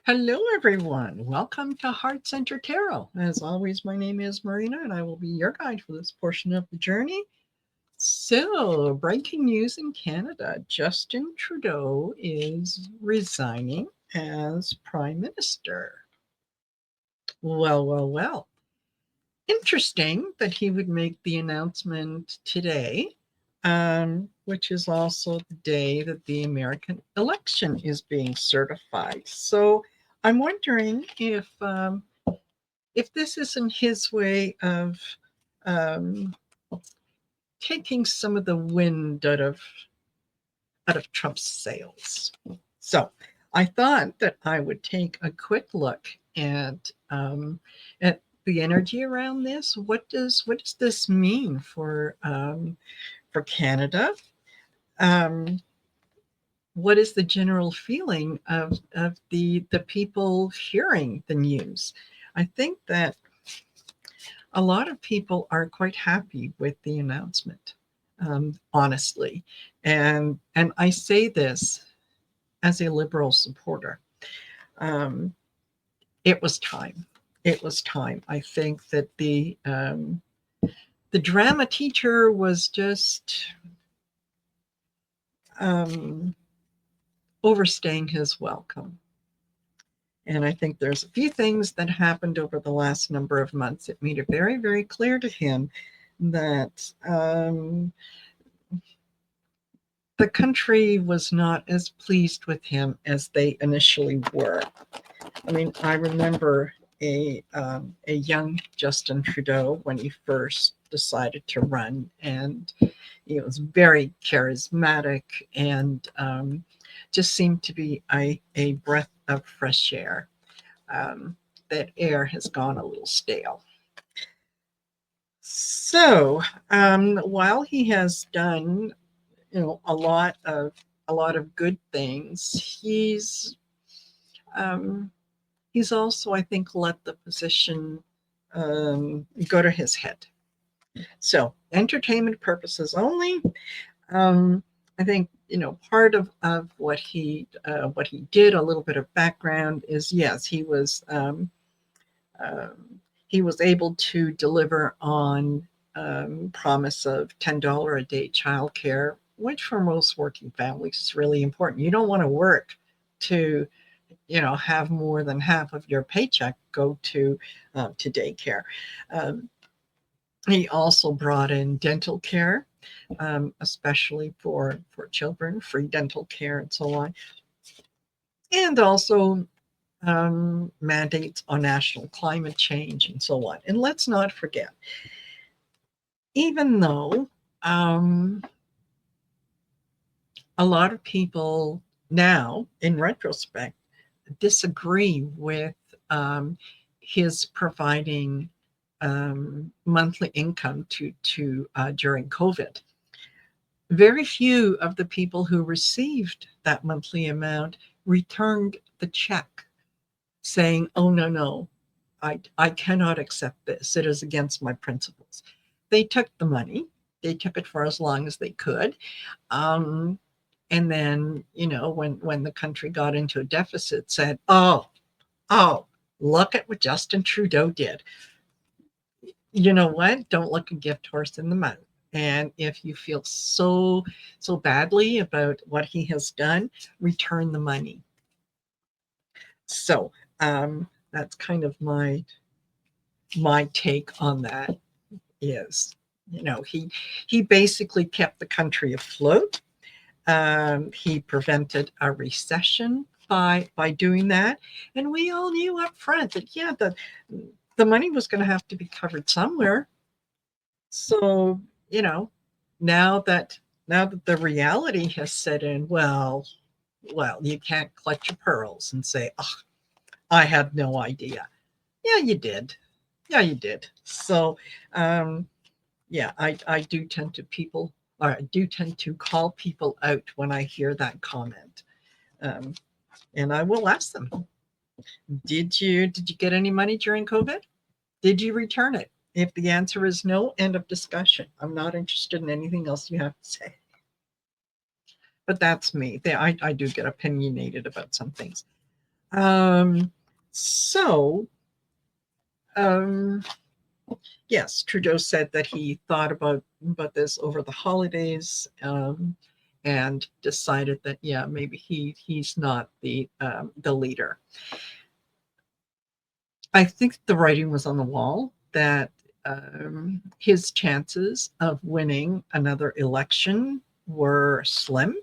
Hello, everyone. Welcome to Heart Center Tarot. As always, my name is Marina, and I will be your guide for this portion of the journey. So, breaking news in Canada, Justin Trudeau is resigning as Prime Minister. Well. Interesting that he would make the announcement today, which is also the day that the American election is being certified. So, I'm wondering if this isn't his way of um, taking some of the wind out of Trump's sails. So I thought that I would take a quick look um, at the energy around this. What does this mean for Canada? Um, what is the general feeling of the people hearing the news? I think that a lot of people are quite happy with the announcement, honestly, and I say this as a Liberal supporter. Um, it was time. It was time. I think that the drama teacher was just um, overstaying his welcome. And I think there's a few things that happened over the last number of months that made it very, very clear to him that the country was not as pleased with him as they initially were. I mean, I remember a young Justin Trudeau when he first decided to run, and he was very charismatic and just seemed to be a breath of fresh air. That air has gone a little stale. So while he has done, a lot of good things, um, he's also, I think, let the position go to his head. So, entertainment purposes only. Um, I think part of what he did. A little bit of background is, yes, um, he was able to deliver on promise of $10 a day childcare, which for most working families is really important. You don't want to work to have more than half of your paycheck go to daycare. Um, he also brought in dental care, especially for children, free dental care and so on, and also mandates on national climate change and so on. And let's not forget, even though um, a lot of people now, in retrospect, disagree with um, his providing monthly income to during COVID. Very few of the people who received that monthly amount returned the check, saying, "Oh no, I cannot accept this. It is against my principles." They took the money. They took it for as long as they could. Um, and then, when the country got into a deficit, said, "Oh, look at what Justin Trudeau did." You know what? Don't look a gift horse in the mouth. And if you feel so badly about what he has done, return the money. So that's kind of my take on that. Is he basically kept the country afloat. He prevented a recession by doing that, and we all knew up front that, yeah, the money was going to have to be covered somewhere. So, you know, now that now that the reality has set in, well, you can't clutch your pearls and say, "Oh, I had no idea." Yeah, you did. Yeah, you did. So, um, yeah, I do tend to people, or I do tend to call people out when I hear that comment, um, and I will ask them, did you get any money during COVID? Did you return it? If the answer is no, end of discussion. I'm not interested in anything else you have to say. But that's me. I do get opinionated about some things. Um, so, um, yes, Trudeau said that he thought about this over the holidays, and decided that, yeah, maybe he's not the leader. I think the writing was on the wall that his chances of winning another election were slim.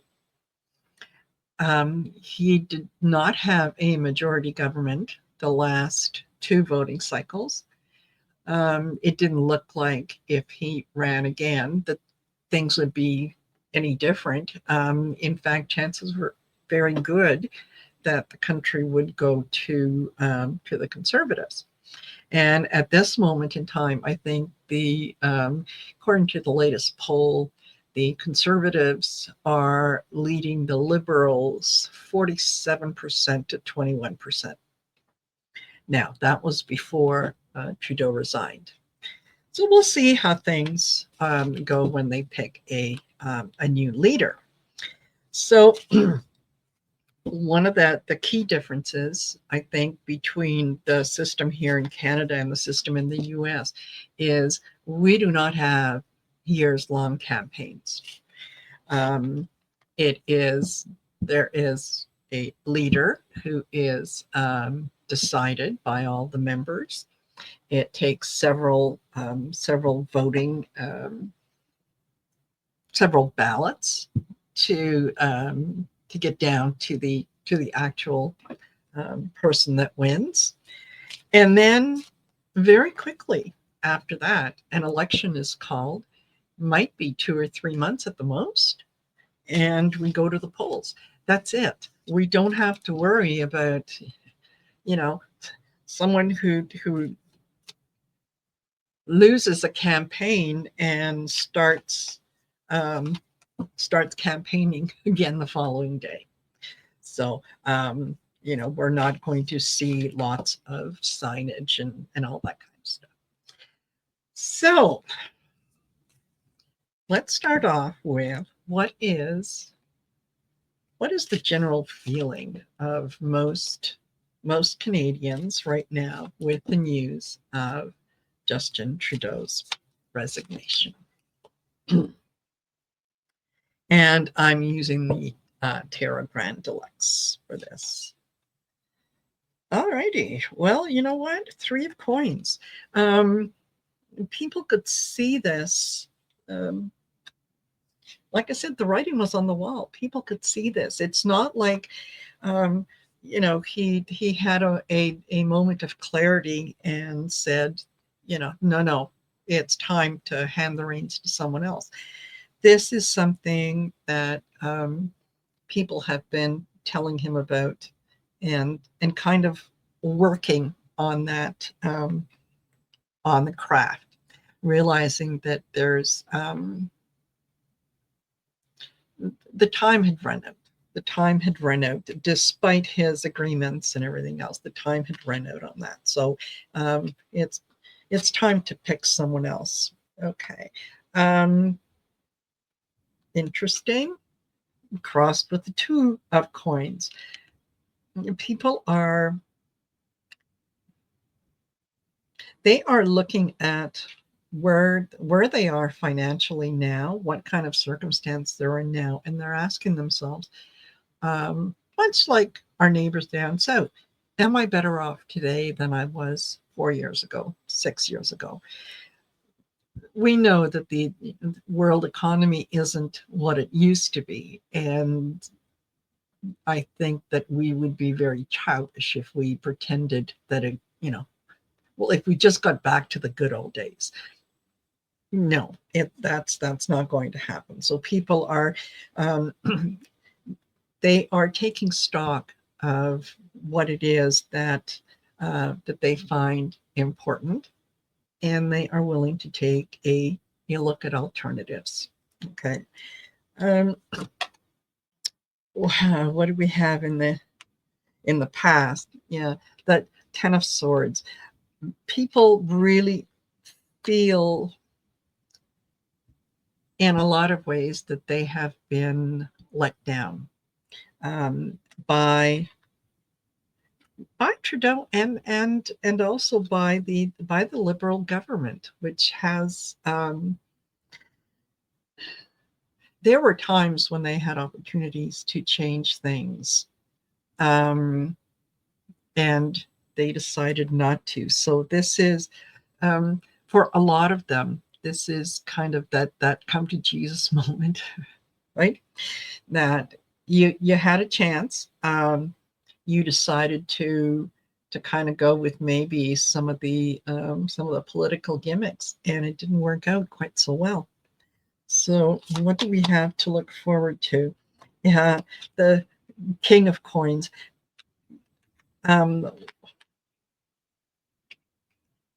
He did not have a majority government the last two voting cycles. It didn't look like if he ran again that things would be any different. In fact, chances were very good that the country would go to the Conservatives. And at this moment in time, I think according to the latest poll, the Conservatives are leading the Liberals 47% to 21%. Now, that was before Trudeau resigned. So we'll see how things go when they pick a new leader. So one of the key differences, I think, between the system here in Canada and the system in the US is we do not have years-long campaigns. Um, there is a leader who is decided by all the members. It takes several voting, several ballots to get down to the actual person that wins. And then very quickly after that, an election is called, might be 2 or 3 months at the most, and we go to the polls. That's it. We don't have to worry about, you know, someone who loses a campaign and um, starts campaigning again the following day. So, we're not going to see lots of signage and all that kind of stuff. So, let's start off with what is the general feeling of most Canadians right now with the news of Justin Trudeau's resignation? And I'm using the Terra Grand Deluxe for this. All righty. Well, you know what? Three of coins. People could see this. Um, like I said, the writing was on the wall. People could see this. It's not like, um, he had a moment of clarity and said, no, it's time to hand the reins to someone else. This is something that people have been telling him about, and kind of working on that, on the craft, realizing that the time had run out. The time had run out, despite his agreements and everything else. The time had run out on that. So it's time to pick someone else. Okay. Um, Interesting. Crossed with the two of coins. People are looking at where they are financially now, what kind of circumstance they're in now, and they're asking themselves, much like our neighbors down south, am I better off today than I was 4 years ago, 6 years ago? We know that the world economy isn't what it used to be, and I think that we would be very childish if we pretended that well, if we just got back to the good old days. No, that's not going to happen. So people are um, they are taking stock of what it is that they find important, and they are willing to take a look at alternatives. Okay. Um, what do we have in the past? Yeah, that Ten of Swords. People really feel in a lot of ways that they have been let down, um, by by Trudeau and also by the Liberal government, which has there were times when they had opportunities to change things, um, and they decided not to. So this is for a lot of them. This is kind of that come to Jesus moment, right? That you had a chance. You decided to kind of go with maybe some of the political gimmicks, and it didn't work out quite so well. So what do we have to look forward to? Yeah, the King of Coins. Um,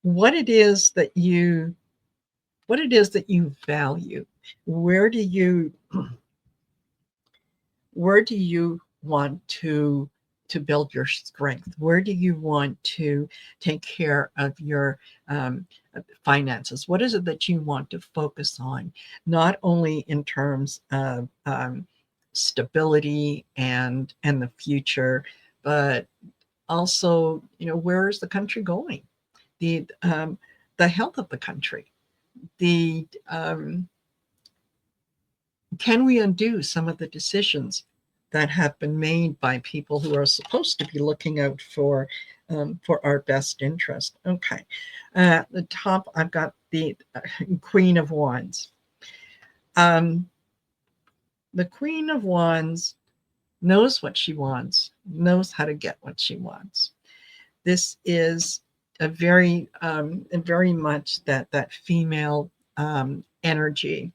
what it is that you value. Where do you where do you want to build your strength? Where do you want to take care of your um, finances? What is it that you want to focus on, not only in terms of stability and the future, but also, where is the country going? The health of the country. The Can we undo some of the decisions that have been made by people who are supposed to be looking out for our best interest? Okay. At the top, I've got the Queen of Wands. Um, the Queen of Wands knows what she wants, knows how to get what she wants. This is very much that female energy.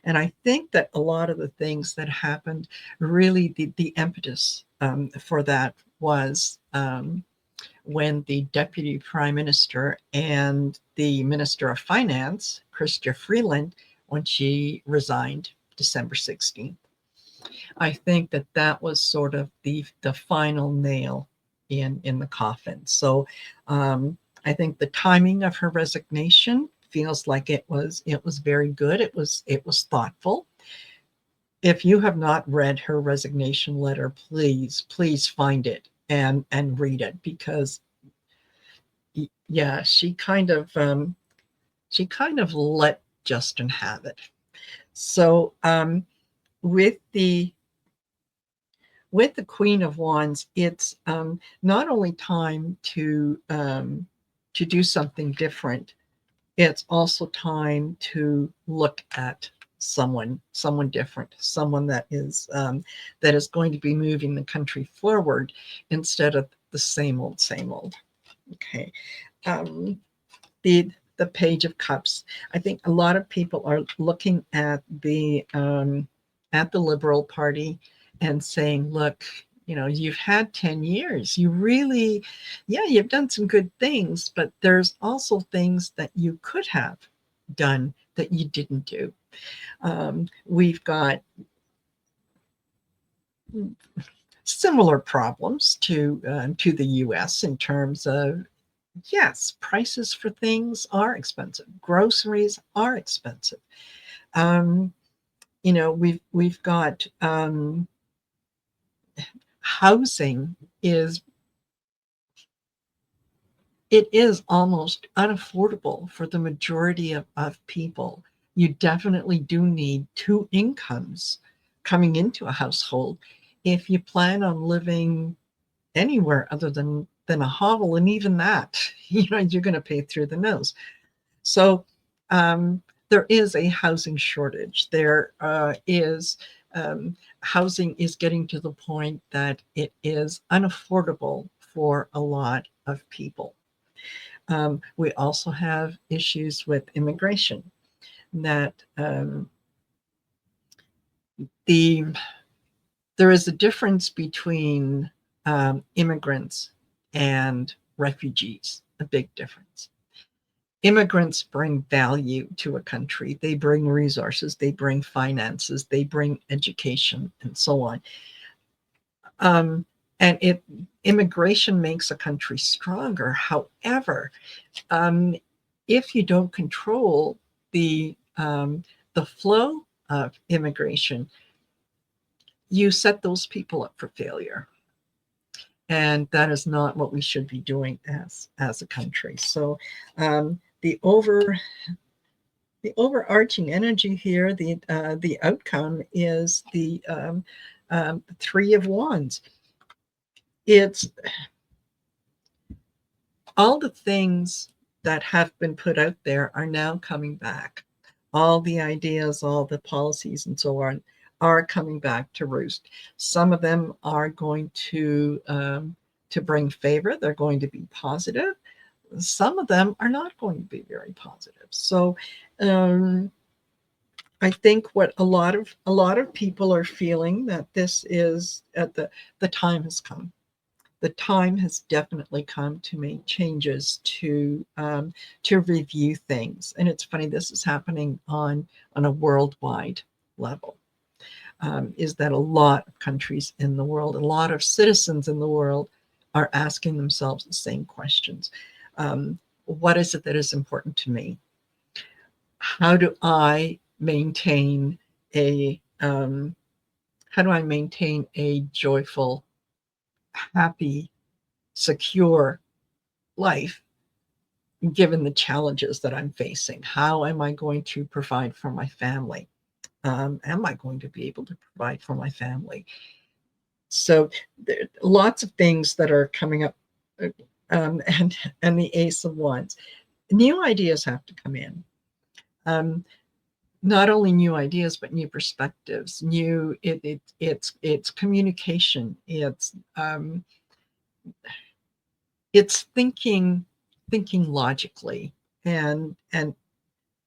And I think that a lot of the things that happened, really the impetus for that was when the deputy prime minister and the minister of finance, Chrystia Freeland, when she resigned December 16th. I think that was sort of the final nail in the coffin. So I think the timing of her resignation feels like it was very good. It was thoughtful. If you have not read her resignation letter, please find it and read it, because yeah, she kind of let Justin have it. So with the with the Queen of Wands, it's not only time to do something different, it's also time to look at someone different, someone that is going to be moving the country forward instead of the same old, same old. Okay. Um, the Page of Cups. I think a lot of people are looking at the Liberal Party and saying, look, you've had 10 years. You really, yeah, you've done some good things, but there's also things that you could have done that you didn't do. We've got similar problems to the US in terms of, yes, prices for things are expensive. Groceries are expensive. Um, we've got housing is almost unaffordable for the majority of people. You definitely do need two incomes coming into a household if you plan on living anywhere other than a hovel, and even that, you're going to pay through the nose. So there is a housing shortage. There is housing is getting to the point that it is unaffordable for a lot of people. We also have issues with immigration. That the there is a difference between immigrants and refugees. A big difference. Immigrants bring value to a country. They bring resources, they bring finances, they bring education, and so on. Um, and immigration makes a country stronger. However, um, if you don't control the flow of immigration, you set those people up for failure. and that is not what we should be doing as a country. So the overarching energy here, the outcome is the Three of Wands. It's all the things that have been put out there are now coming back. All the ideas, all the policies, and so on are coming back to roost. Some of them are going to bring favor. They're going to be positive. Some of them are not going to be very positive. So I think what a lot of people are feeling that this is at the time has come. The time has definitely come to make changes to review things. And it's funny, this is happening on a worldwide level. Is that a lot of countries in the world, a lot of citizens in the world are asking themselves the same questions. What is it that is important to me? How do I maintain a joyful, happy, secure life given the challenges that I'm facing? How am I going to provide for my family? Am I going to be able to provide for my family? So there are lots of things that are coming up, and the Ace of Wands. New ideas have to come in. Not only new ideas, but new perspectives. It's communication. It's thinking logically and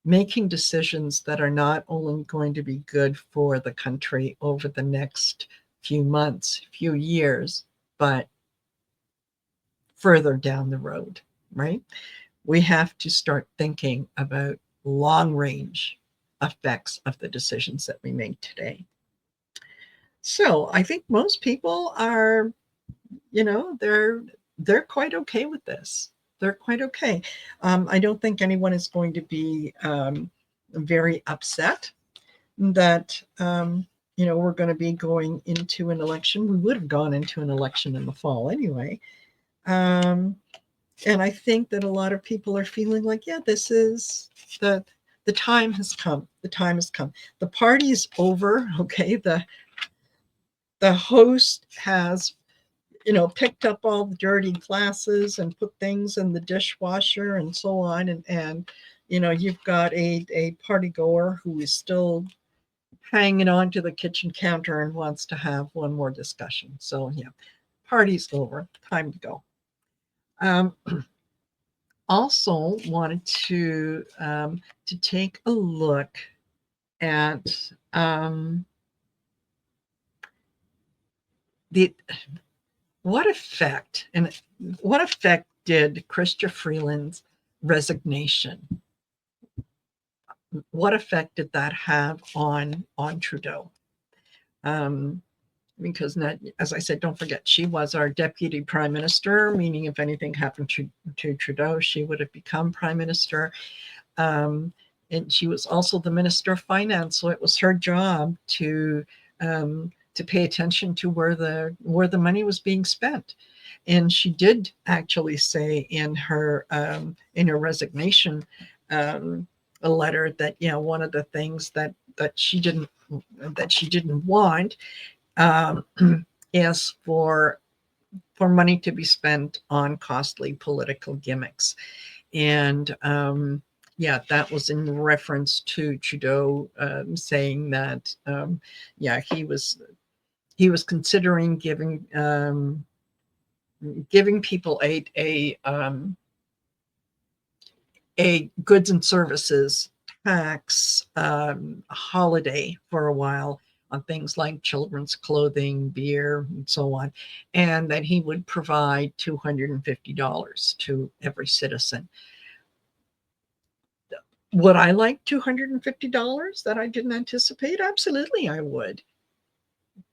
making decisions that are not only going to be good for the country over the next few months, few years, but further down the road, right? We have to start thinking about long range effects of the decisions that we make today. So I think most people are, they're quite okay with this. They're quite okay. I don't think anyone is going to be very upset that we're going to be going into an election. We would have gone into an election in the fall anyway. And I think that a lot of people are feeling like, yeah, this is the time has come. The time has come. The party is over. Okay. The host has, picked up all the dirty glasses and put things in the dishwasher and so on. And you've got a party goer who is still hanging on to the kitchen counter and wants to have one more discussion. So yeah, party's over. Time to go. Also wanted to take a look at the what effect did Chrystia Freeland's resignation, what effect did that have on Trudeau? Because not, as I said, don't forget, she was our deputy prime minister, meaning if anything happened to Trudeau, she would have become prime minister. And she was also the minister of finance, so it was her job to pay attention to where the money was being spent. And she did actually say in her resignation a letter that one of the things that she didn't want is for money to be spent on costly political gimmicks. And that was in reference to Trudeau saying that he was considering giving people a goods and services tax holiday for a while on things like children's clothing, beer, and so on, and that he would provide $250 to every citizen. Would I like $250 that I didn't anticipate? Absolutely, I would.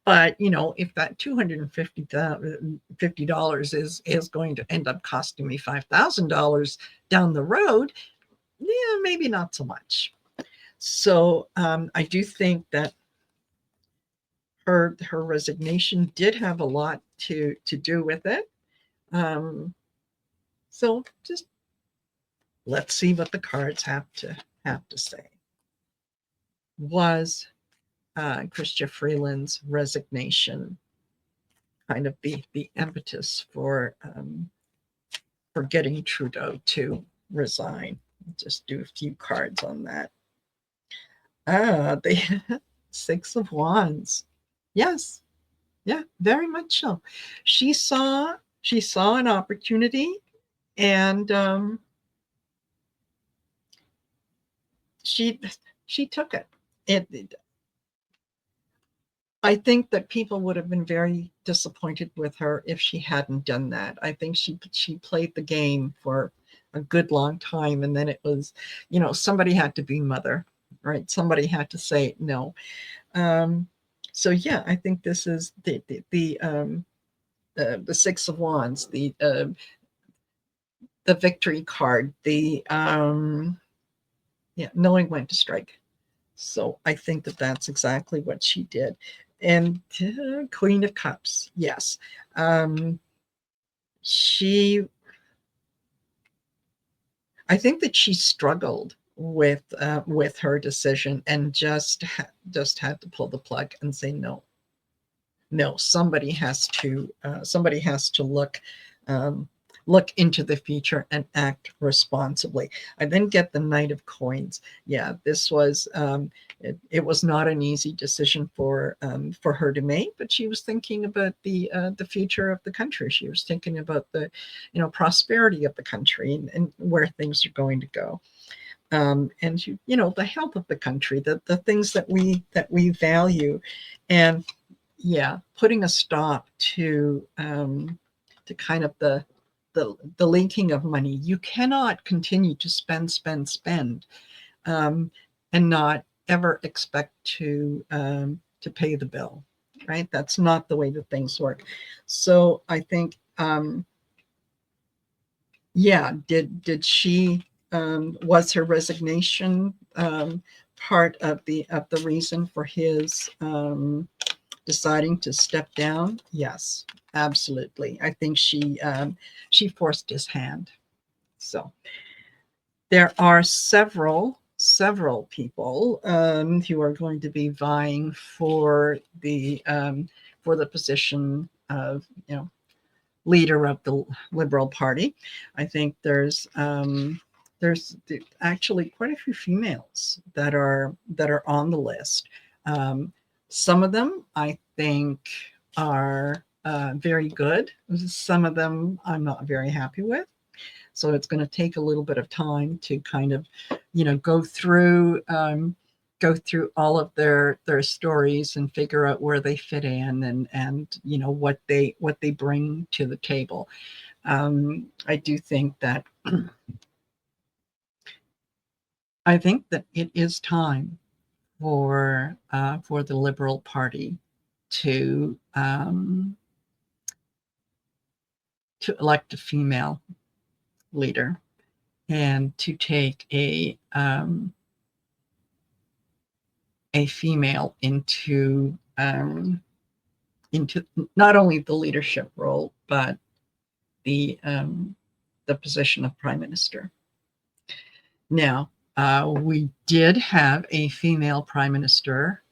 But if that $250 is going to end up costing me $5,000 down the road, yeah, maybe not so much. So I do think that her resignation did have a lot to do with it. So just let's see what the cards have to say. Was Chrystia Freeland's resignation kind of the impetus for getting Trudeau to resign? Just do a few cards on that. The Six of Wands. Yes, yeah, very much so. She saw an opportunity, and she took it. I think that people would have been very disappointed with her if she hadn't done that. I think she played the game for a good long time, and then it was, somebody had to be mother, right? Somebody had to say no. So yeah, I think this is the Six of Wands, the victory card, the knowing when to strike. So I think that that's exactly what she did. And Queen of Cups, yes. I think that she struggled with her decision, and just had to pull the plug and say no. Somebody has to look into the future and act responsibly. I then get the Knight of Coins. Yeah, this was it was not an easy decision for her to make, but she was thinking about the future of the country. She was thinking about the prosperity of the country, and where things are going to go. And the health of the country, the things that we value, and putting a stop to kind of the leaking of money. You cannot continue to spend, and not ever expect to pay the bill, right? That's not the way that things work. So I think, did she, was her resignation part of the reason for his deciding to step down? Yes, absolutely. I think she forced his hand. So there are several people who are going to be vying for the position of leader of the Liberal Party. I think there's actually quite a few females that are on the list. Some of them I think are very good. Some of them I'm not very happy with. So it's going to take a little bit of time to kind of, go through all of their stories and figure out where they fit in, and what they bring to the table. I do think that it is time for the Liberal Party to elect a female leader, and to take a female into not only the leadership role, but the position of prime minister. Now, we did have a female prime minister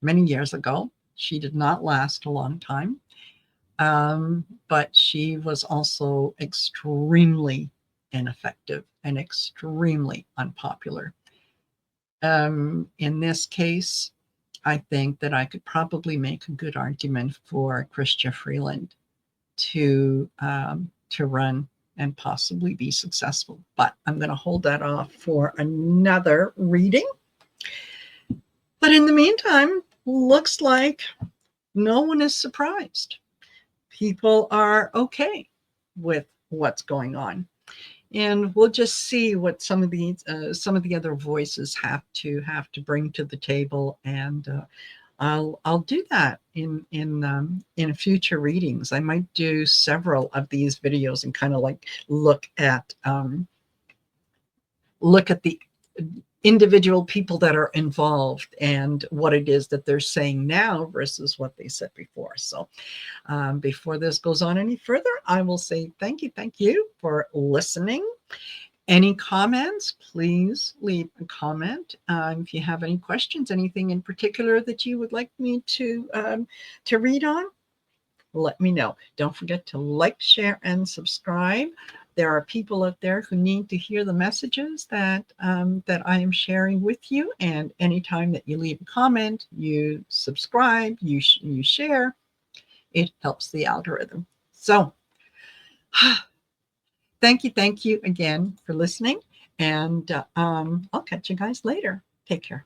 many years ago. She did not last a long time, but she was also extremely ineffective and extremely unpopular. In this case, I think that I could probably make a good argument for Chrystia Freeland to run and possibly be successful. But I'm going to hold that off for another reading. But in the meantime, looks like no one is surprised. People are okay with what's going on. And we'll just see what some of the other voices have to bring to the table, and I'll do that in future readings. I might do several of these videos and kind of like look at the individual people that are involved and what it is that they're saying now versus what they said before. So before this goes on any further, I will say thank you for listening. Any comments, please leave a comment. If you have any questions, anything in particular that you would like me to read on, let me know. Don't forget to like, share, and subscribe. There are people out there who need to hear the messages that I am sharing with you. And anytime that you leave a comment, you subscribe, you share, it helps the algorithm. So thank you again for listening. And I'll catch you guys later. Take care.